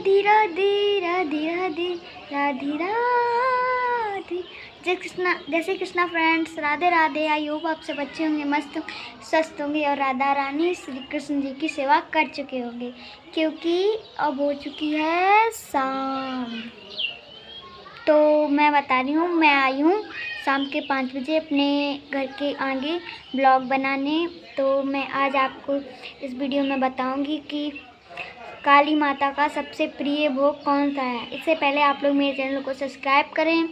राधे राधे राधे राधे राधे राधे। जय Shri Krishna friends, Radhe Radhe. I hope आप सब अच्छे होंगे, मस्त स्वस्थ होंगे और राधा रानी श्री कृष्ण जी की सेवा कर चुके होंगे, क्योंकि अब हो चुकी है शाम। तो मैं बता रही हूँ, मैं आई हूँ शाम के 5 बजे अपने घर के आगे ब्लॉग बनाने। तो मैं आज आपको इस वीडियो में बताऊंगी कि काली माता का सबसे प्रिय भोग कौन सा है। इससे पहले आप लोग मेरे चैनल को सब्सक्राइब करें,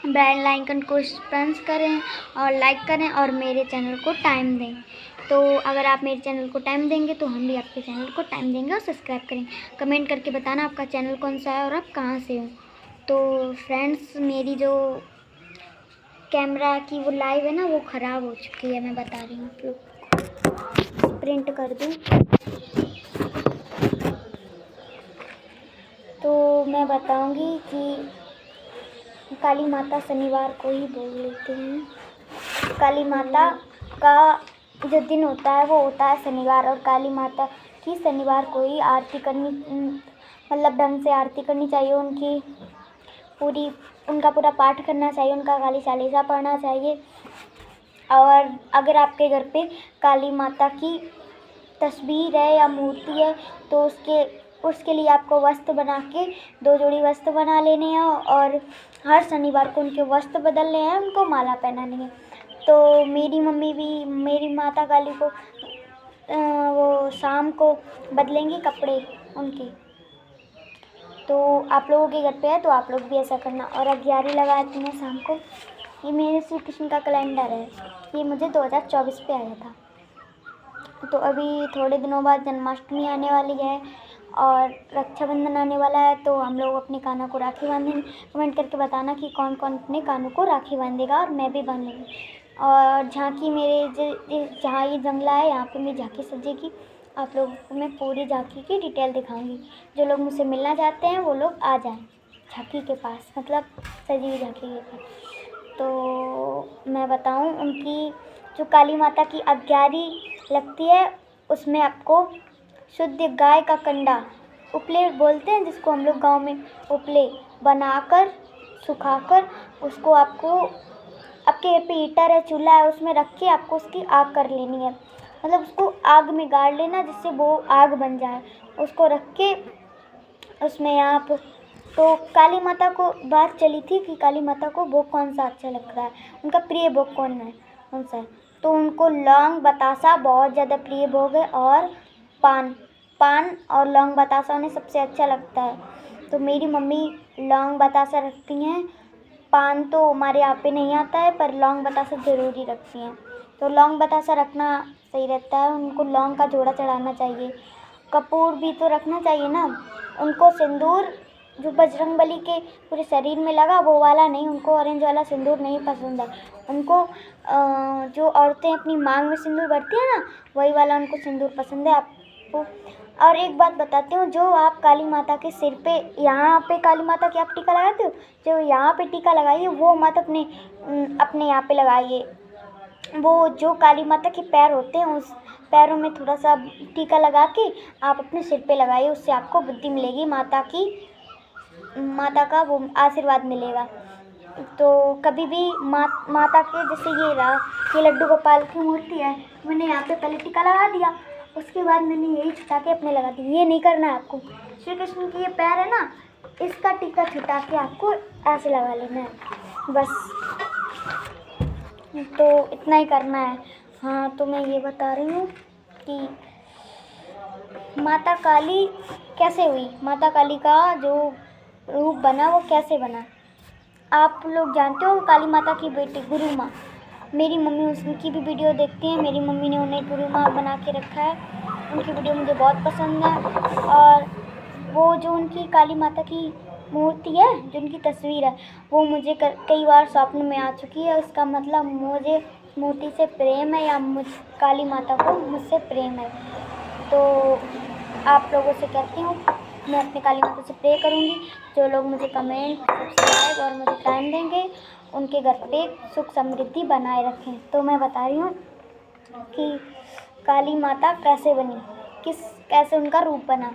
बेल आइकन को प्रेस करें और लाइक करें और मेरे चैनल को टाइम दें। तो अगर आप मेरे चैनल को टाइम देंगे तो हम भी आपके चैनल को टाइम देंगे और सब्सक्राइब करें। कमेंट करके बताना आपका चैनल कौन सा है और आप कहाँ से हो। तो फ्रेंड्स, मेरी जो कैमरा की वो लाइव है ना, वो ख़राब हो चुकी है। मैं बता रही हूँ, आप लोग प्रिंट कर दूँ। तो मैं बताऊंगी कि काली माता शनिवार को ही बोल लेते हैं। काली माता का जो दिन होता है वो होता है शनिवार, और काली माता की शनिवार को ही आरती करनी, मतलब ढंग से आरती करनी चाहिए। उनका पूरा पाठ करना चाहिए, उनका काली चालीसा पढ़ना चाहिए। और अगर आपके घर पे काली माता की तस्वीर है या मूर्ति है तो उसके लिए आपको वस्त्र बना के 2 जोड़ी वस्त्र बना लेने हैं और हर शनिवार को उनके वस्त्र बदलने हैं, उनको माला पहनानी है। तो मेरी मम्मी भी मेरी माता काली को वो शाम को बदलेंगी कपड़े उनके। तो आप लोगों के घर पे है तो आप लोग भी ऐसा करना। और अग्यारी लगाती हैं शाम को। ये मेरे श्री कृष्ण का कैलेंडर है, ये मुझे 2024 पे आया था। तो अभी थोड़े दिनों बाद जन्माष्टमी आने वाली है और रक्षाबंधन आने वाला है, तो हम लोग अपने कान्हा को राखी बांधेंगे। कमेंट करके बताना कि कौन कौन अपने कान्हा को राखी बांधेगा, और मैं भी बांधूंगी। और झांकी जहाँ ये जंगला है यहाँ पे मेरी झांकी सजेगी। आप लोगों को मैं पूरी झांकी की डिटेल दिखाऊंगी। जो लोग मुझसे मिलना चाहते हैं वो लोग आ जाएं झांकी के पास, मतलब सजी हुई झांकी के पास। तो मैं बताऊं, उनकी जो काली माता की अग्यारी लगती है उसमें आपको शुद्ध गाय का कंडा, उपले बोलते हैं जिसको हम लोग गांव में, उपले बनाकर सुखाकर उसको आपको आपके घर पे हीटर है, चूल्हा है, उसमें रख के आपको उसकी आग कर लेनी है। मतलब उसको आग में गाड़ लेना जिससे वो आग बन जाए। उसको रख के उसमें आप, तो काली माता को बात चली थी कि काली माता को भोग कौन सा अच्छा लगता है, उनका प्रिय भोग कौन सा है। तो उनको लौंग बतासा बहुत ज़्यादा प्रिय भोग है, और पान और लौंग बतासा उन्हें सबसे अच्छा लगता है। तो मेरी मम्मी लौंग बतासा रखती हैं। पान तो हमारे यहाँ पे नहीं आता है, पर लौंग बतासा ज़रूरी रखती हैं। तो लौंग बतासा रखना सही रहता है। उनको लौंग का जोड़ा चढ़ाना चाहिए। कपूर भी तो रखना चाहिए ना। उनको सिंदूर जो बजरंगबली के पूरे शरीर में लगा वो वाला नहीं, उनको ऑरेंज वाला सिंदूर नहीं पसंद है। उनको जो औरतें अपनी मांग में सिंदूर भरती हैं ना, वही वाला उनको सिंदूर पसंद है। आपको और एक बात बताती हूँ, जो आप काली माता के सिर पे, यहाँ पे काली माता की आप टीका लगाते हो, जो यहाँ पे टीका लगाइए वो मत अपने यहाँ पे लगाइए। वो जो काली माता के पैर होते हैं उस पैरों में थोड़ा सा टीका लगा के आप अपने सिर पे लगाइए। उससे आपको बुद्धि मिलेगी, माता का वो आशीर्वाद मिलेगा। तो कभी भी माता के, जैसे ये लड्डू गोपाल की मूर्ति है, मैंने यहाँ पे पहले टीका लगा दिया, उसके बाद मैंने यही छुटा के अपने लगा दी। ये नहीं करना है आपको। श्री कृष्ण की ये पैर है ना, इसका टीका छुटा के आपको ऐसे लगा लेना है बस। तो इतना ही करना है। हाँ, तो मैं ये बता रही हूँ कि माता काली कैसे हुई, माता काली का जो रूप बना वो कैसे बना। आप लोग जानते हो काली माता की बेटी गुरु माँ, मेरी मम्मी उसकी भी वीडियो देखती हैं। मेरी मम्मी ने उन्हें गुरु माँ बना के रखा है। उनकी वीडियो मुझे बहुत पसंद है। और वो जो उनकी काली माता की मूर्ति है, जो उनकी तस्वीर है, वो मुझे कई बार स्वप्न में आ चुकी है। उसका मतलब मुझे मूर्ति से प्रेम है या काली माता को मुझसे प्रेम है। तो आप लोगों से कहती हूँ, मैं अपने काली माता से प्रे करूँगी। जो लोग मुझे कमेंट, सब्सक्राइब और मुझे टाइम देंगे, उनके घर पे सुख समृद्धि बनाए रखें। तो मैं बता रही हूँ कि काली माता कैसे बनी, कैसे उनका रूप बना।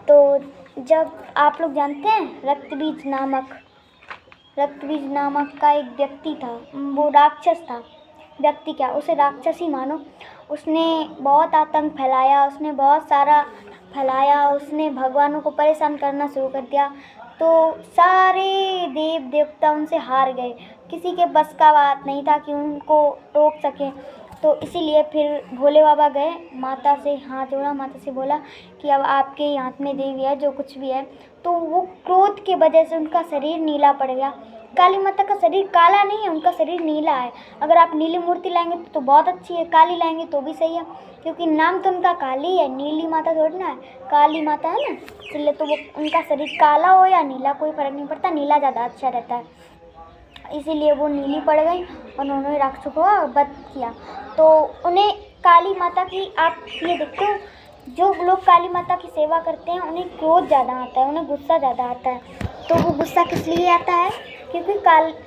तो जब आप लोग जानते हैं रक्तबीज नामक का एक व्यक्ति था, वो राक्षस था। व्यक्ति क्या, उसे राक्षस ही मानो। उसने बहुत आतंक फैलाया, उसने बहुत सारा फैलाया, उसने भगवानों को परेशान करना शुरू कर दिया। तो सारे देव देवता उनसे हार गए, किसी के बस का बात नहीं था कि उनको रोक सकें। तो इसीलिए फिर भोले बाबा गए, माता से हाथ जोड़ा, माता से बोला कि अब आपके ही हाथ में देवी है, जो कुछ भी है। तो वो क्रोध के वजह से उनका शरीर नीला पड़ गया। काली माता का शरीर काला नहीं है, उनका शरीर नीला है। अगर आप नीली मूर्ति लाएंगे तो बहुत अच्छी है, काली लाएंगे तो भी सही है, क्योंकि नाम तो उनका काली है, नीली माता थोड़ी ना है, काली माता है ना। इसलिए तो वो उनका शरीर काला हो या नीला कोई फ़र्क नहीं पड़ता, नीला ज़्यादा अच्छा रहता है। इसीलिए वो नीली पड़ गई और उन्होंने राक्षसों को वध किया। तो उन्हें काली माता की, आप ये देखते हो जो लोग काली माता की सेवा करते हैं उन्हें क्रोध ज़्यादा आता है, उन्हें गुस्सा ज़्यादा आता है। तो वो गुस्सा किस लिए आता है, क्योंकि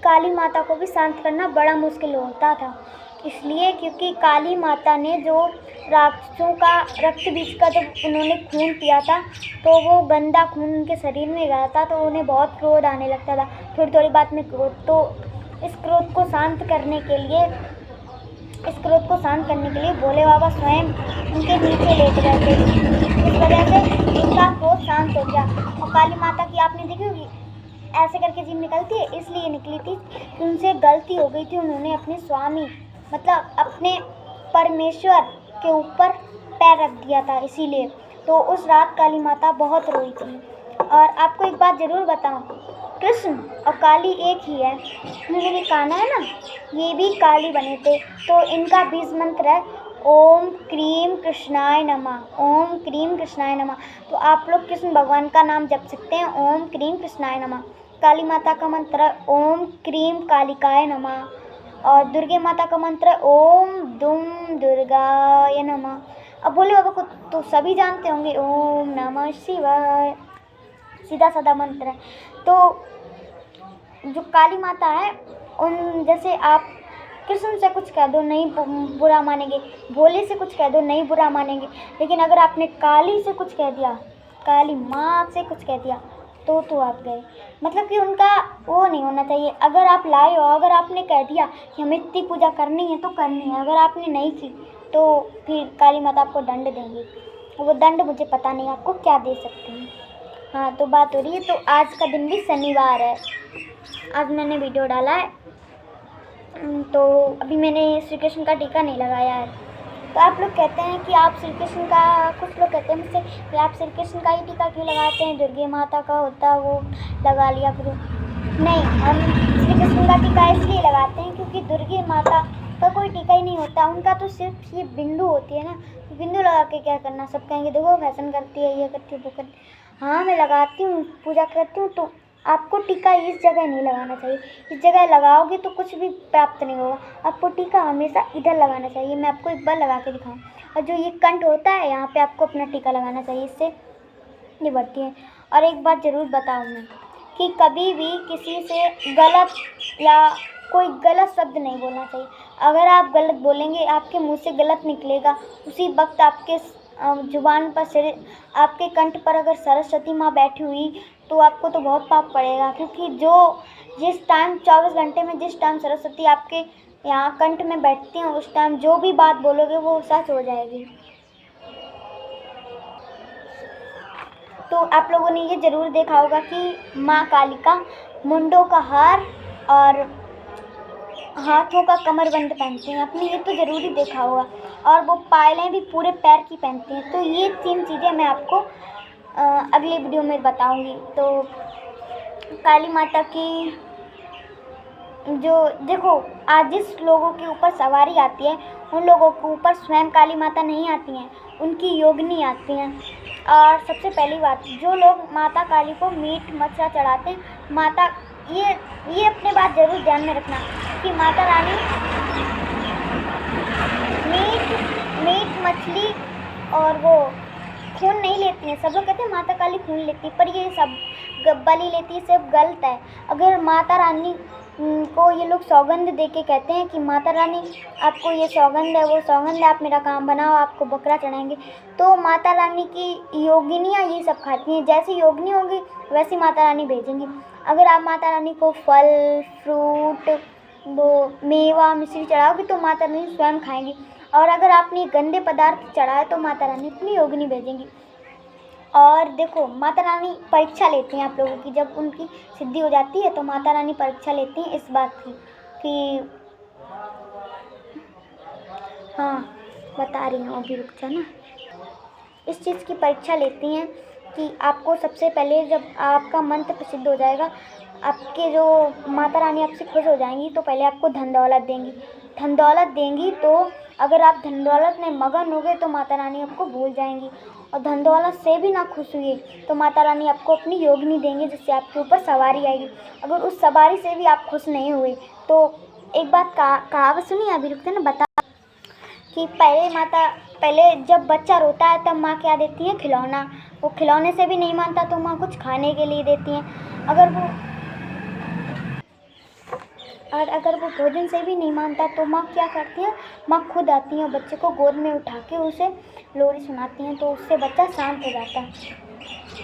काली माता को भी शांत करना बड़ा मुश्किल होता था। इसलिए क्योंकि काली माता ने जो राक्षसों का रक्त बीज का जब उन्होंने खून पिया था, तो वो गंदा खून उनके शरीर में गया था, तो उन्हें बहुत क्रोध आने लगता था, थोड़ी थोड़ी बात में क्रोध। तो इस क्रोध को शांत करने के लिए भोले बाबा स्वयं उनके नीचे लेट गए थे। इस वजह से उनका क्रोध शांत हो गया। और काली माता की आपने देखी होगी ऐसे करके जीभ निकलती है, इसलिए निकली थी कि उनसे गलती हो गई थी, उन्होंने अपने स्वामी मतलब अपने परमेश्वर के ऊपर पैर रख दिया था, इसीलिए। तो उस रात काली माता बहुत रोई थी। और आपको एक बात ज़रूर बताऊं, कृष्ण और काली एक ही है। मुझे ये कान्हा है ना, ये भी काली बने थे। तो इनका बीज मंत्र है ओम क्रीम कृष्णाय नमः, ओम क्रीम कृष्णाय नमः। तो आप लोग कृष्ण भगवान का नाम जप सकते हैं, ओम क्रीम कृष्णाय नमः। काली माता का मंत्र है ओम क्रीम कालिकाय नमः। और दुर्गे माता का मंत्र है ओम दुम दुर्गाय नमः। अब भोले बाबा को तो सभी जानते होंगे, ओम नमः शिवाय, सीधा साधा मंत्र है। तो जो काली माता है, उन जैसे आप कृष्ण से कुछ कह दो नहीं बुरा मानेंगे, भोले से कुछ कह दो नहीं बुरा मानेंगे, लेकिन अगर आपने काली से कुछ कह दिया, काली माँ से कुछ कह दिया, तो आप गए। मतलब कि उनका वो नहीं होना चाहिए। अगर आप लाए हो, अगर आपने कह दिया कि हमें इतनी पूजा करनी है तो करनी है, अगर आपने नहीं की तो फिर काली माता आपको दंड देंगी। वो दंड मुझे पता नहीं आपको क्या दे सकते हैं। हाँ, तो बात हो रही है। तो आज का दिन भी शनिवार है, आज मैंने वीडियो डाला है। तो अभी मैंने श्री कृष्ण का टीका नहीं लगाया है। तो आप लोग कहते हैं कि आप श्री कृष्ण का, कुछ लोग कहते हैं मुझसे कि आप श्री कृष्ण का ही टीका क्यों लगाते हैं, दुर्गे माता का होता है वो लगा लिया करो। नहीं, हम श्री कृष्ण का टीका इसलिए लगाते हैं क्योंकि दुर्गे माता का कोई टीका ही नहीं होता, उनका तो सिर्फ ये बिंदु होती है ना। बिंदु लगा के क्या करना, सब कहेंगे देखो फैशन करती है, ये करती है, वो करती है। हाँ, मैं लगाती हूँ, पूजा करती हूँ। तो आपको टीका इस जगह नहीं लगाना चाहिए, इस जगह लगाओगे तो कुछ भी प्राप्त नहीं होगा। आपको टीका हमेशा इधर लगाना चाहिए। मैं आपको एक बार लगा के दिखाऊँ। और जो ये कंठ होता है, यहाँ पे आपको अपना टीका लगाना चाहिए, इससे ये बढ़ती है। और एक बात ज़रूर बताऊँ मैं कि कभी भी किसी से गलत या कोई गलत शब्द नहीं बोलना चाहिए। अगर आप गलत बोलेंगे, आपके मुँह से गलत निकलेगा, उसी वक्त आपके जुबान पर, शरीर, आपके कंठ पर अगर सरस्वती माँ बैठी हुई तो आपको तो बहुत पाप पड़ेगा। क्योंकि जिस टाइम 24 घंटे में जिस टाइम सरस्वती आपके यहाँ कंठ में बैठती हैं, उस टाइम जो भी बात बोलोगे वो सच हो जाएगी। तो आप लोगों ने ये ज़रूर देखा होगा कि माँ काली का मुंडों का हार और हाथों का कमरबंद पहनती हैं अपनी, ये तो ज़रूर ही देखा होगा। और वो पायलें भी पूरे पैर की पहनती हैं। तो ये 3 चीज़ें मैं आपको अगले वीडियो में बताऊंगी। तो काली माता की जो देखो, आज जिस लोगों के ऊपर सवारी आती है, उन लोगों के ऊपर स्वयं काली माता नहीं आती हैं, उनकी योगिनी आती हैं। और सबसे पहली बात, जो लोग माता काली को मीट मछली चढ़ाते हैं, माता ये अपने बात ज़रूर ध्यान में रखना कि माता रानी मीट मछली और वो खून नहीं लेती हैं। सब लोग कहते हैं माता काली खून लेती है, पर ये सब बलि लेती है, सब गलत है। अगर माता रानी को ये लोग सौगंध दे के कहते हैं कि माता रानी आपको ये सौगंध है, वो सौगंध है, आप मेरा काम बनाओ, आपको बकरा चढ़ाएंगे, तो माता रानी की योगिनियाँ ये सब खाती हैं। जैसी योगिनी होगी वैसी माता रानी भेजेंगी। अगर आप माता रानी को फल फ्रूट वो मेवा मिश्री चढ़ाओगे तो माता रानी स्वयं खाएंगी। और अगर आपने गंदे पदार्थ चढ़ाए तो माता रानी अपनी योगिनी भेजेंगी। और देखो माता रानी परीक्षा लेती हैं आप लोगों की। जब उनकी सिद्धि हो जाती है तो माता रानी परीक्षा लेती हैं इस बात की कि हाँ बता रही हूँ, अभी रुक जा ना। इस चीज़ की परीक्षा लेती हैं कि आपको सबसे पहले जब आपका मंत्र प्रसिद्ध हो जाएगा, आपके जो माता रानी आपसे खुश हो जाएंगी तो पहले आपको धन दौलत देंगी। धन दौलत देंगी तो अगर आप धन दौलत में मगन हो गए तो माता रानी आपको भूल जाएंगी। और धन दौलत से भी ना खुश हुई तो माता रानी आपको अपनी योगिनी देंगी, जिससे आपके ऊपर सवारी आएगी। अगर उस सवारी से भी आप खुश नहीं हुए तो एक बात कहावत सुनिए, अभी रुकते ना बता कि पहले जब बच्चा रोता है तब माँ क्या देती है? खिलौना। वो खिलौने से भी नहीं मानता तो माँ कुछ खाने के लिए देती हैं। अगर वो भोजन से भी नहीं मानता तो माँ क्या करती है? माँ खुद आती है, बच्चे को गोद में उठा के उसे लोरी सुनाती हैं, तो उससे बच्चा शांत हो जाता है।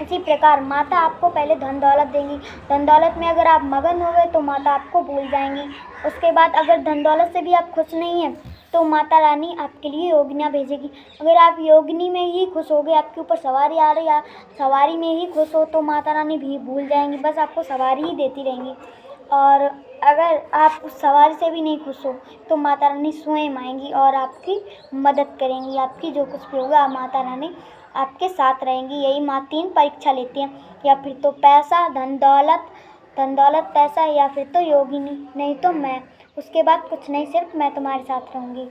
इसी प्रकार माता आपको पहले धन दौलत देंगी। धन दौलत में अगर आप मगन हो गए तो माता आपको भूल जाएंगी। उसके बाद अगर धन दौलत से भी आप खुश नहीं हैं तो माता रानी आपके लिए योगिनियाँ भेजेगी। अगर आप योगिनी में ही खुश हो गए, आपके ऊपर सवारी आ रही है, सवारी में ही खुश हो तो माता रानी भी भूल जाएंगी, बस आपको सवारी ही देती रहेंगी। और अगर आप उस सवारी से भी नहीं खुश हो तो माता रानी स्वयं आएंगी और आपकी मदद करेंगी। आपकी जो कुछ भी होगा माता रानी आपके साथ रहेंगी। यही माँ 3 परीक्षा लेती हैं, या फिर तो पैसा धन दौलत पैसा, या फिर तो योगिनी, नहीं तो मैं। उसके बाद कुछ नहीं, सिर्फ मैं तुम्हारे साथ रहूँगी।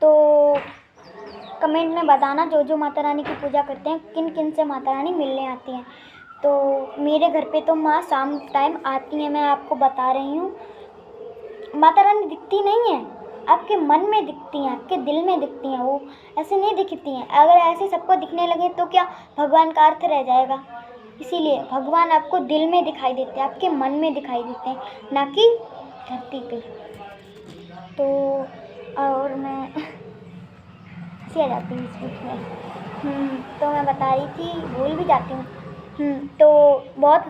तो कमेंट में बताना जो जो माता रानी की पूजा करते हैं किन किन से माता रानी मिलने आती हैं। तो मेरे घर पे तो माँ शाम टाइम आती हैं, मैं आपको बता रही हूँ। माता रानी दिखती नहीं है, आपके मन में दिखती हैं, आपके दिल में दिखती हैं, वो ऐसे नहीं दिखती हैं। अगर ऐसे सबको दिखने लगे तो क्या भगवान का अर्थ रह जाएगा। इसीलिए भगवान आपको दिल में दिखाई देते हैं, आपके मन में दिखाई देते हैं, ना कि धरती पे। तो और मैं हंसी आ जाती हूँ इस बीच में। तो मैं बता रही थी, भूल भी जाती हूँ। तो बहुत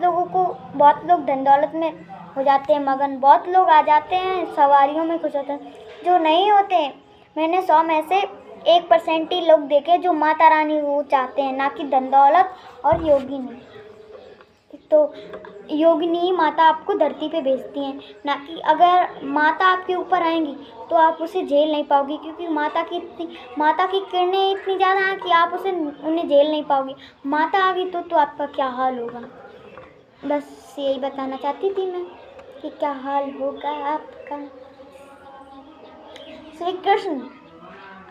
लोग धन दौलत में हो जाते हैं मगन। बहुत लोग आ जाते हैं सवारियों में खुश होते हैं, जो नहीं होते। मैंने 100 में से 1% ही लोग देखे जो माता रानी वो चाहते हैं, ना कि धन दौलत और योगिनी। तो योगिनी माता आपको धरती पे भेजती हैं, ना कि अगर माता आपके ऊपर आएंगी तो आप उसे झेल नहीं पाओगी, क्योंकि माता की किरणें इतनी ज़्यादा हैं कि आप उन्हें झेल नहीं पाओगी। माता आ गई तो आपका क्या हाल होगा। बस यही बताना चाहती थी मैं कि क्या हाल होगा आपका। श्री कृष्ण,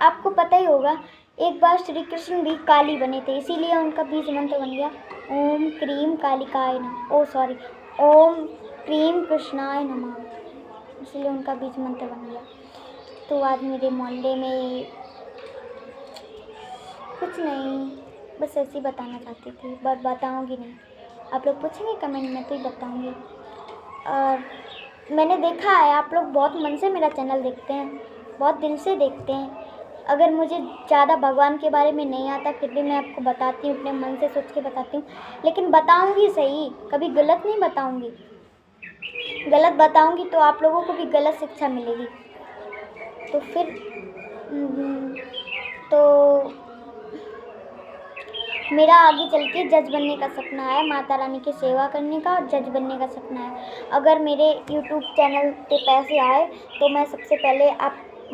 आपको पता ही होगा, एक बार श्री कृष्ण भी काली बने थे, इसीलिए उनका बीज मंत्र बन गया ओम क्रीम कालिकाय नमः। ओम क्रीम कृष्णाय नमः, इसलिए उनका बीज मंत्र बन गया। तो आज मेरे मोहल्ले में कुछ नहीं, बस ऐसे ही बताना चाहती थी, बट बताऊंगी नहीं। आप लोग पूछेंगे कमेंट में तो ही बताऊंगी। और मैंने देखा है आप लोग बहुत मन से मेरा चैनल देखते हैं, बहुत दिल से देखते हैं। अगर मुझे ज़्यादा भगवान के बारे में नहीं आता फिर भी मैं आपको बताती हूँ, अपने मन से सोच के बताती हूँ, लेकिन बताऊँगी सही, कभी गलत नहीं बताऊँगी। गलत बताऊँगी तो आप लोगों को भी गलत शिक्षा मिलेगी। तो फिर तो मेरा आगे चल के जज बनने का सपना है, माता रानी की सेवा करने का, और जज बनने का सपना है। अगर मेरे यूट्यूब चैनल पे पैसे आए तो मैं सबसे पहले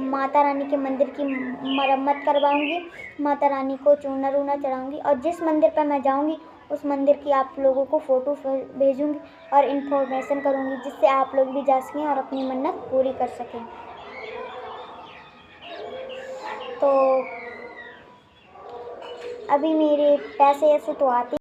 माता रानी के मंदिर की मरम्मत करवाऊंगी, माता रानी को चूना रूना चढ़ाऊंगी, और जिस मंदिर पर मैं जाऊंगी उस मंदिर की आप लोगों को फ़ोटो भेजूंगी और इन्फॉर्मेशन करूंगी, जिससे आप लोग भी जा सकें और अपनी मन्नत पूरी कर सकें। तो अभी मेरे पैसे ऐसे तो आते